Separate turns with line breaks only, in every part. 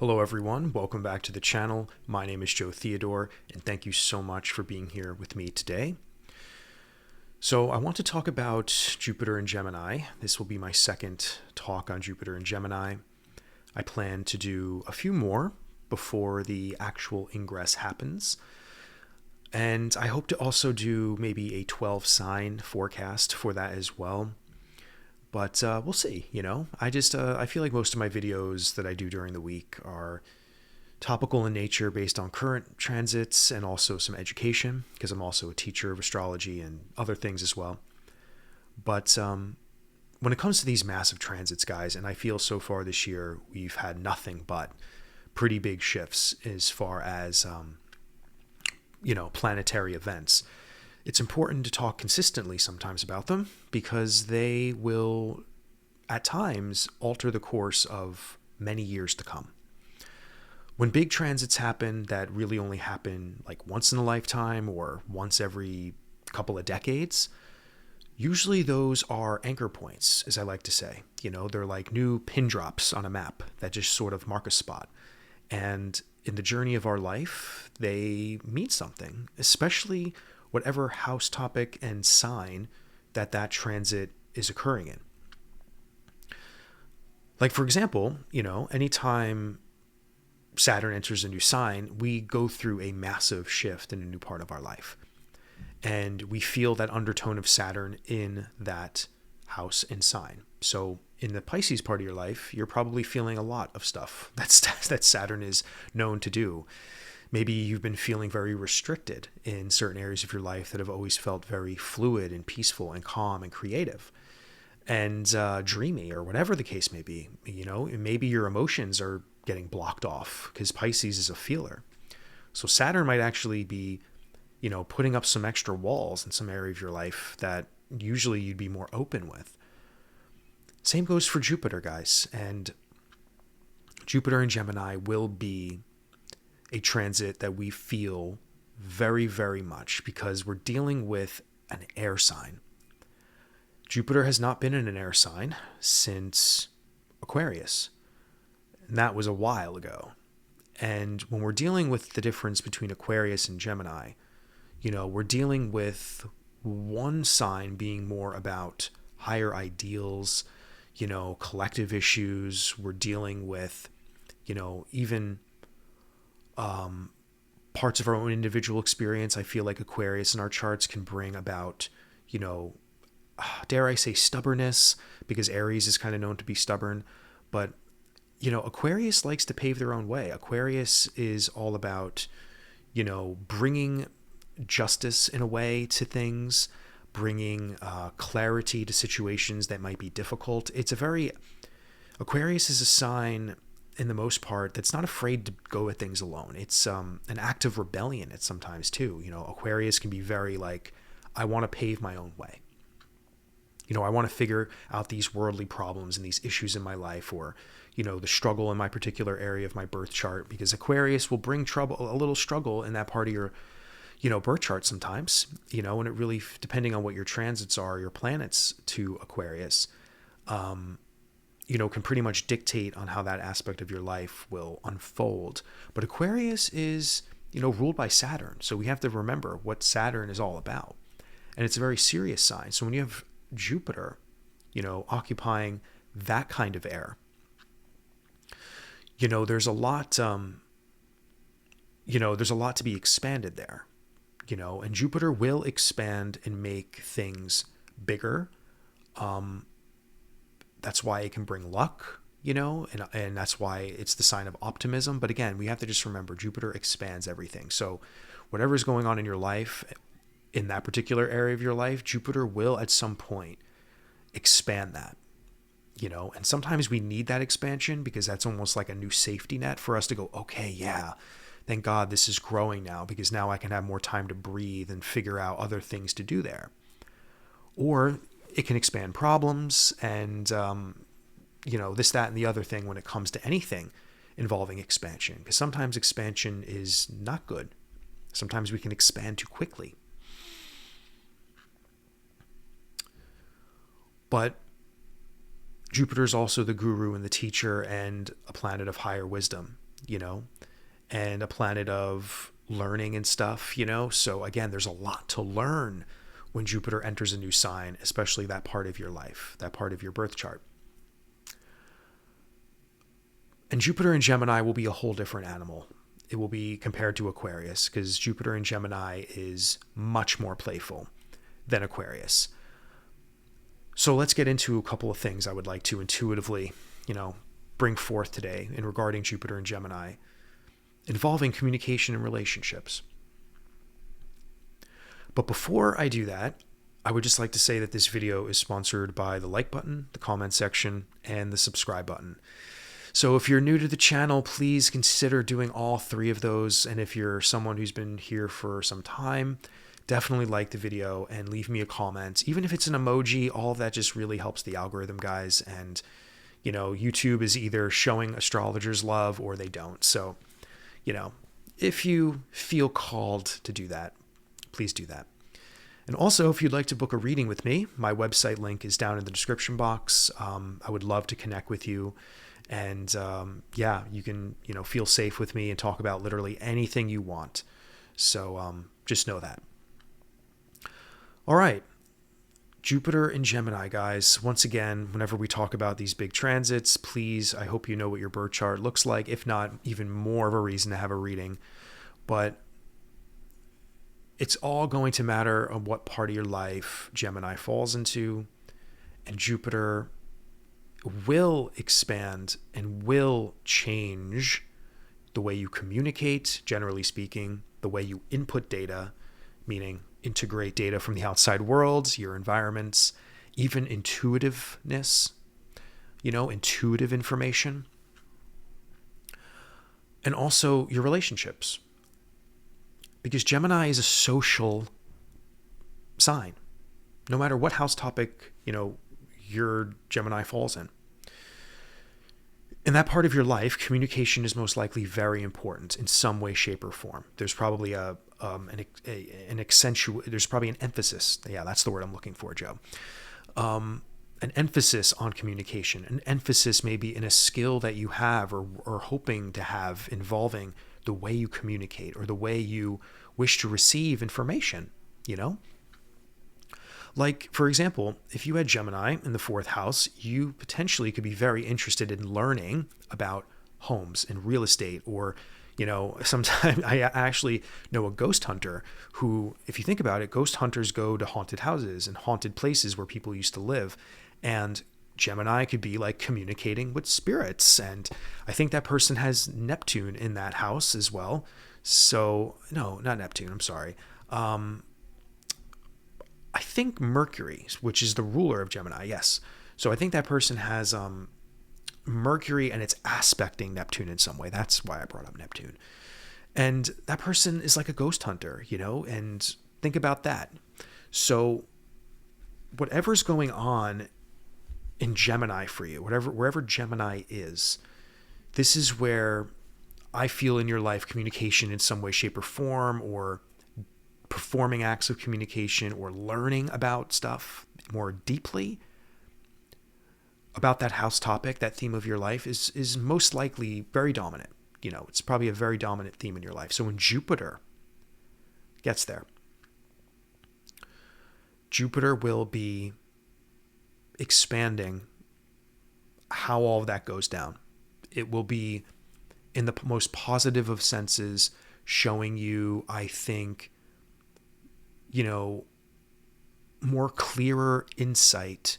Hello everyone, welcome back to the channel. My name is Theodore, and thank you so much for being here with me today. So I want to talk about Jupiter and Gemini. This will be my second talk on Jupiter and Gemini. I plan to do a few more before the actual ingress happens. And I hope to also do maybe a 12 sign forecast for that as well. But we'll see, I feel like most of my videos that I do during the week are topical in nature based on current transits and also some education, because I'm also a teacher of astrology and other things as well. But when it comes to these massive transits, guys, and I feel so far this year we've had nothing but pretty big shifts as far as, planetary events. It's important to talk consistently sometimes about them because they will, at times, alter the course of many years to come. When big transits happen that really only happen like once in a lifetime or once every couple of decades, usually those are anchor points, as I like to say. They're like new pin drops on a map that just sort of mark a spot. And in the journey of our life, they mean something, especially whatever house topic and sign that transit is occurring in. Like, for example, anytime Saturn enters a new sign, we go through a massive shift in a new part of our life. And we feel that undertone of Saturn in that house and sign. So in the Pisces part of your life, you're probably feeling a lot of stuff that Saturn is known to do. Maybe you've been feeling very restricted in certain areas of your life that have always felt very fluid and peaceful and calm and creative and dreamy, or whatever the case may be. Maybe your emotions are getting blocked off because Pisces is a feeler. So Saturn might actually be, putting up some extra walls in some area of your life that usually you'd be more open with. Same goes for Jupiter, guys. And Jupiter and Gemini will be a transit that we feel very, very much because we're dealing with an air sign. Jupiter has not been in an air sign since Aquarius, and that was a while ago. And when we're dealing with the difference between Aquarius and Gemini, we're dealing with one sign being more about higher ideals, collective issues. We're dealing with, even parts of our own individual experience. I feel like Aquarius in our charts can bring about, dare I say, stubbornness, because Aries is kind of known to be stubborn. But, Aquarius likes to pave their own way. Aquarius is all about, bringing justice in a way to things, bringing clarity to situations that might be difficult. Aquarius is a sign, in the most part, that's not afraid to go at things alone. It's an act of rebellion at sometimes too. Aquarius can be very like, I want to pave my own way. I want to figure out these worldly problems and these issues in my life, or, the struggle in my particular area of my birth chart, because Aquarius will bring trouble, a little struggle in that part of your, birth chart sometimes, and it really, depending on what your transits are, your planets to Aquarius, can pretty much dictate on how that aspect of your life will unfold. But Aquarius is, ruled by Saturn. So we have to remember what Saturn is all about. And it's a very serious sign. So when you have Jupiter, occupying that kind of air, there's a lot, there's a lot to be expanded there, and Jupiter will expand and make things bigger. That's why it can bring luck, and that's why it's the sign of optimism. But again, we have to just remember Jupiter expands everything. So whatever's going on in your life, in that particular area of your life, Jupiter will at some point expand that, and sometimes we need that expansion because that's almost like a new safety net for us to go, okay, yeah, thank God this is growing now, because now I can have more time to breathe and figure out other things to do there. Or it can expand problems and, this, that, and the other thing when it comes to anything involving expansion. Because sometimes expansion is not good. Sometimes we can expand too quickly. But Jupiter is also the guru and the teacher and a planet of higher wisdom. and a planet of learning and stuff, So again, there's a lot to learn when Jupiter enters a new sign, especially that part of your life, that part of your birth chart. And Jupiter in Gemini will be a whole different animal. It will be compared to Aquarius, because Jupiter in Gemini is much more playful than Aquarius. So let's get into a couple of things I would like to intuitively, bring forth today in regarding Jupiter and Gemini, involving communication and relationships. But before I do that, I would just like to say that this video is sponsored by the like button, the comment section, and the subscribe button. So if you're new to the channel, please consider doing all three of those. And if you're someone who's been here for some time, definitely like the video and leave me a comment. Even if it's an emoji, all of that just really helps the algorithm, guys. And, YouTube is either showing astrologers love or they don't. So, if you feel called to do that, please do that. And also, if you'd like to book a reading with me, my website link is down in the description box. I would love to connect with you. And you can, feel safe with me and talk about literally anything you want. So just know that. All right. Jupiter in Gemini, guys. Once again, whenever we talk about these big transits, please, I hope you know what your birth chart looks like. If not, even more of a reason to have a reading. But it's all going to matter on what part of your life Gemini falls into. And Jupiter will expand and will change the way you communicate, generally speaking, the way you input data, meaning integrate data from the outside world, your environments, even intuitiveness, intuitive information, and also your relationships. Because Gemini is a social sign, no matter what house topic, your Gemini falls in. In that part of your life, communication is most likely very important in some way, shape, or form. There's probably there's probably an emphasis. Yeah, that's the word I'm looking for, Joe. An emphasis on communication, an emphasis maybe in a skill that you have or hoping to have involving the way you communicate or the way you wish to receive information, Like, for example, if you had Gemini in the 4th house, you potentially could be very interested in learning about homes and real estate, or, sometimes I actually know a ghost hunter who, if you think about it, ghost hunters go to haunted houses and haunted places where people used to live. And Gemini could be like communicating with spirits. And I think that person has Neptune in that house as well. So, no, not Neptune. I'm sorry. I think Mercury, which is the ruler of Gemini. Yes. So I think that person has Mercury and it's aspecting Neptune in some way. That's why I brought up Neptune. And that person is like a ghost hunter, and think about that. So whatever's going on in Gemini for you, wherever Gemini is, this is where I feel in your life communication in some way, shape, or form, or performing acts of communication or learning about stuff more deeply about that house topic, that theme of your life is most likely very dominant. It's probably a very dominant theme in your life. So when Jupiter gets there, Jupiter will be expanding how all of that goes down. It will be, in the most positive of senses, showing you, I think, more clearer insight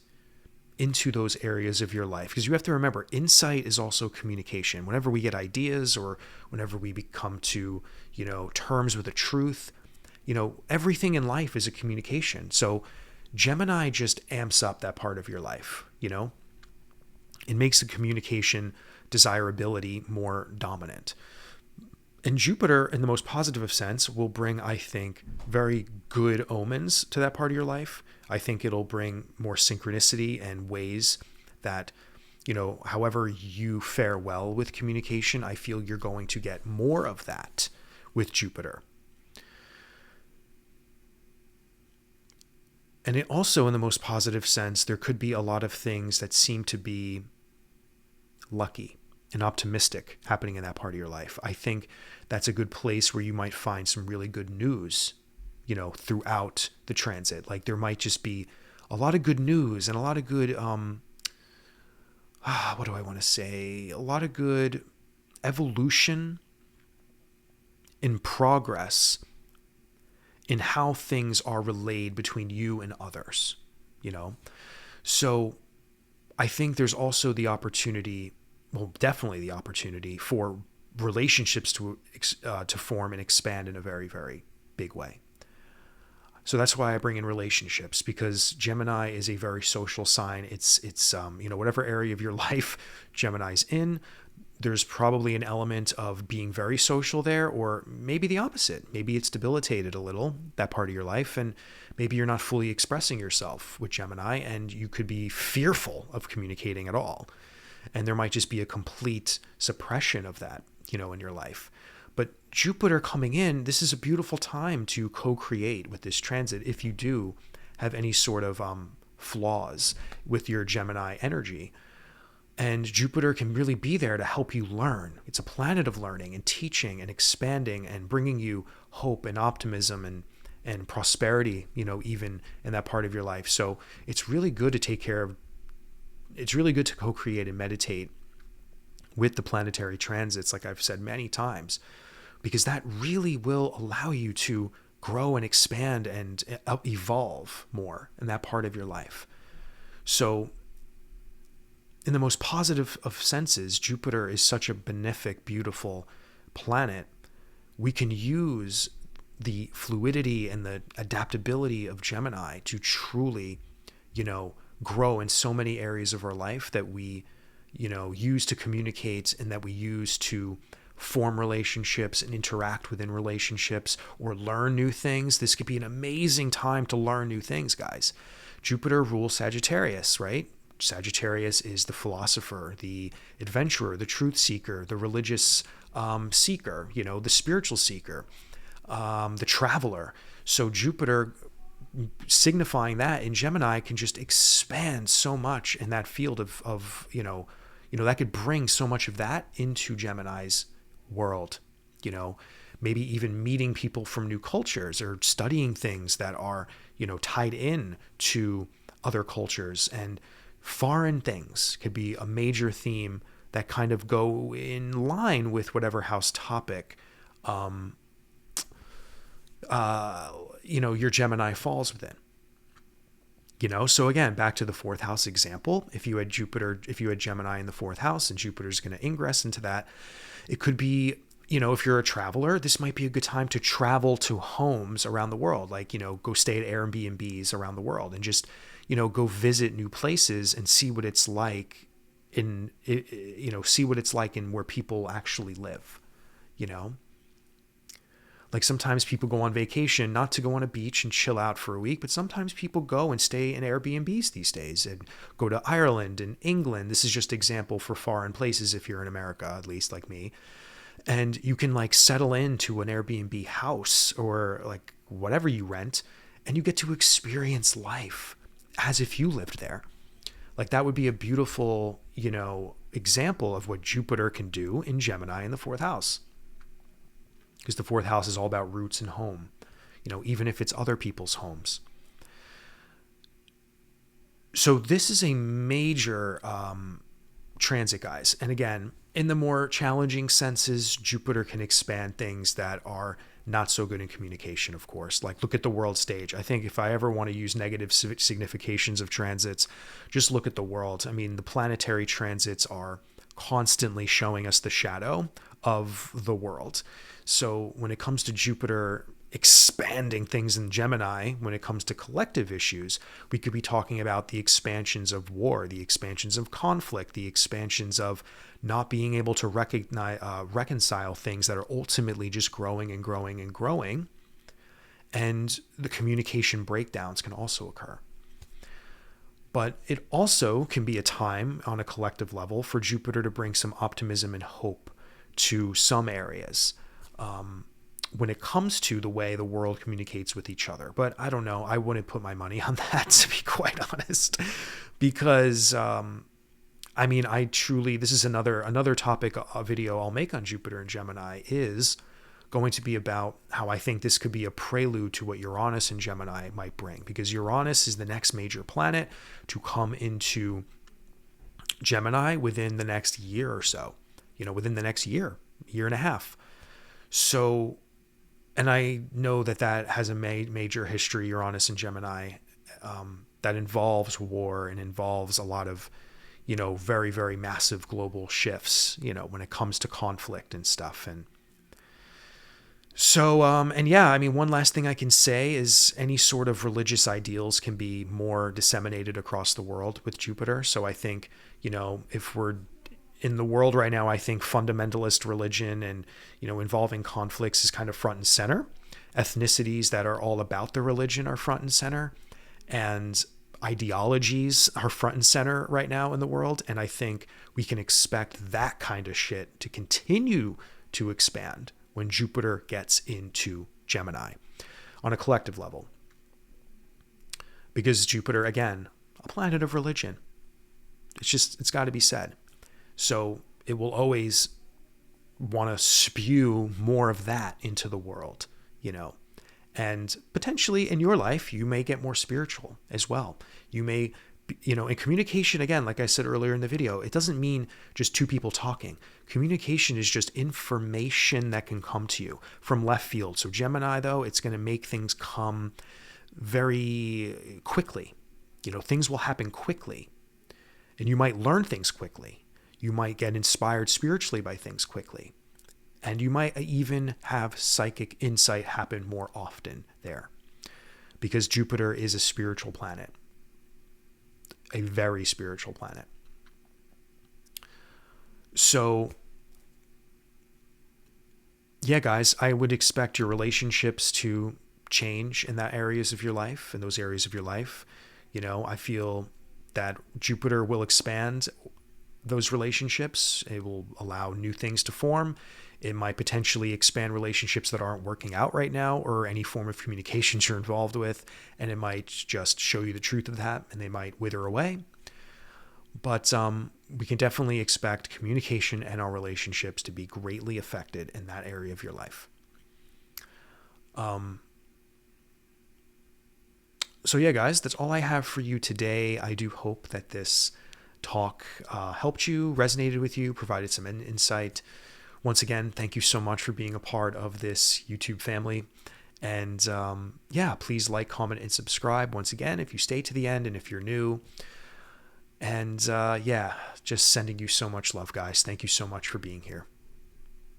into those areas of your life. Because you have to remember, insight is also communication. Whenever we get ideas or whenever we come to, terms with the truth, everything in life is a communication. So Gemini just amps up that part of your life, It makes the communication desirability more dominant. And Jupiter, in the most positive of sense, will bring, I think, very good omens to that part of your life. I think it'll bring more synchronicity and ways that, however you fare well with communication, I feel you're going to get more of that with Jupiter. And it also, in the most positive sense, there could be a lot of things that seem to be lucky. and optimistic happening in that part of your life. I think that's a good place where you might find some really good news, throughout the transit. Like there might just be a lot of good news and a lot of good, what do I want to say? A lot of good evolution in progress in how things are relayed between you and others, So I think there's also the opportunity, well, definitely the opportunity for relationships to form and expand in a very, very big way. So that's why I bring in relationships, because Gemini is a very social sign. It's whatever area of your life Gemini's in, there's probably an element of being very social there, or maybe the opposite. Maybe it's debilitated a little, that part of your life, and maybe you're not fully expressing yourself with Gemini, and you could be fearful of communicating at all. And there might just be a complete suppression of that, in your life. But Jupiter coming in, this is a beautiful time to co-create with this transit if you do have any sort of flaws with your Gemini energy. And Jupiter can really be there to help you learn. It's a planet of learning and teaching and expanding and bringing you hope and optimism and prosperity, even in that part of your life. So it's really good to it's really good to co-create and meditate with the planetary transits, like I've said many times, because that really will allow you to grow and expand and evolve more in that part of your life. So in the most positive of senses, Jupiter is such a benefic, beautiful planet. We can use the fluidity and the adaptability of Gemini to truly, grow in so many areas of our life that we, use to communicate and that we use to form relationships and interact within relationships or learn new things. This could be an amazing time to learn new things, guys. Jupiter rules Sagittarius, right? Sagittarius is the philosopher, the adventurer, the truth seeker, the religious seeker, the spiritual seeker, the traveler. So Jupiter, signifying that in Gemini, can just expand so much in that field of that could bring so much of that into Gemini's world, maybe even meeting people from new cultures or studying things that are, tied in to other cultures. And foreign things could be a major theme that kind of go in line with whatever house topic, your Gemini falls within. So again, back to the fourth house example, if you had Gemini in the fourth house and Jupiter's going to ingress into that, it could be, if you're a traveler, this might be a good time to travel to homes around the world, like, go stay at Airbnbs around the world and just, go visit new places and see what it's like in where people actually live, Like sometimes people go on vacation, not to go on a beach and chill out for a week, but sometimes people go and stay in Airbnbs these days and go to Ireland and England. This is just example for foreign places if you're in America, at least like me. And you can like settle into an Airbnb house or like whatever you rent, and you get to experience life as if you lived there. Like that would be a beautiful, example of what Jupiter can do in Gemini in the fourth house. Because the fourth house is all about roots and home, even if it's other people's homes. So this is a major transit, guys. And again, in the more challenging senses, Jupiter can expand things that are not so good in communication, of course. Like look at the world stage. I think if I ever want to use negative significations of transits, just look at the world. I mean, the planetary transits are constantly showing us the shadow of the world. So when it comes to Jupiter expanding things in Gemini, when it comes to collective issues, we could be talking about the expansions of war, the expansions of conflict, the expansions of not being able to reconcile things that are ultimately just growing and growing and growing. And the communication breakdowns can also occur. But it also can be a time on a collective level for Jupiter to bring some optimism and hope to some areas when it comes to the way the world communicates with each other. But I don't know. I wouldn't put my money on that, to be quite honest, because I mean, I truly, this is another topic, a video I'll make on Jupiter and Gemini is going to be about how I think this could be a prelude to what Uranus and Gemini might bring, because Uranus is the next major planet to come into Gemini within the next year or so, within the next year and a half. So, and I know that has a major history, Uranus and Gemini, that involves war and involves a lot of, very, very massive global shifts, when it comes to conflict and stuff. And so, and yeah, I mean, one last thing I can say is any sort of religious ideals can be more disseminated across the world with Jupiter. So I think, if we're in the world right now, I think fundamentalist religion and, involving conflicts is kind of front and center. Ethnicities that are all about the religion are front and center. And ideologies are front and center right now in the world. And I think we can expect that kind of shit to continue to expand when Jupiter gets into Gemini on a collective level. Because Jupiter, again, a planet of religion. It's got to be said. So it will always want to spew more of that into the world, and potentially in your life, you may get more spiritual as well. You may, in communication, again, like I said earlier in the video, it doesn't mean just two people talking. Communication is just information that can come to you from left field. So Gemini, though, it's going to make things come very quickly. Things will happen quickly, and you might learn things quickly. You might get inspired spiritually by things quickly. And you might even have psychic insight happen more often there. Because Jupiter is a spiritual planet. A very spiritual planet. So, yeah, guys, I would expect your relationships to change in those areas of your life. I feel that Jupiter will expand those relationships. It will allow new things to form. It might potentially expand relationships that aren't working out right now, or any form of communications you're involved with. And it might just show you the truth of that, and they might wither away. But we can definitely expect communication and our relationships to be greatly affected in that area of your life. So yeah, guys, that's all I have for you today. I do hope that this talk helped you, resonated with you, provided some insight. Once again, thank you so much for being a part of this YouTube family. And please like, comment, and subscribe once again if you stay to the end and if you're new. And just sending you so much love, guys. Thank you so much for being here.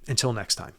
Until next time.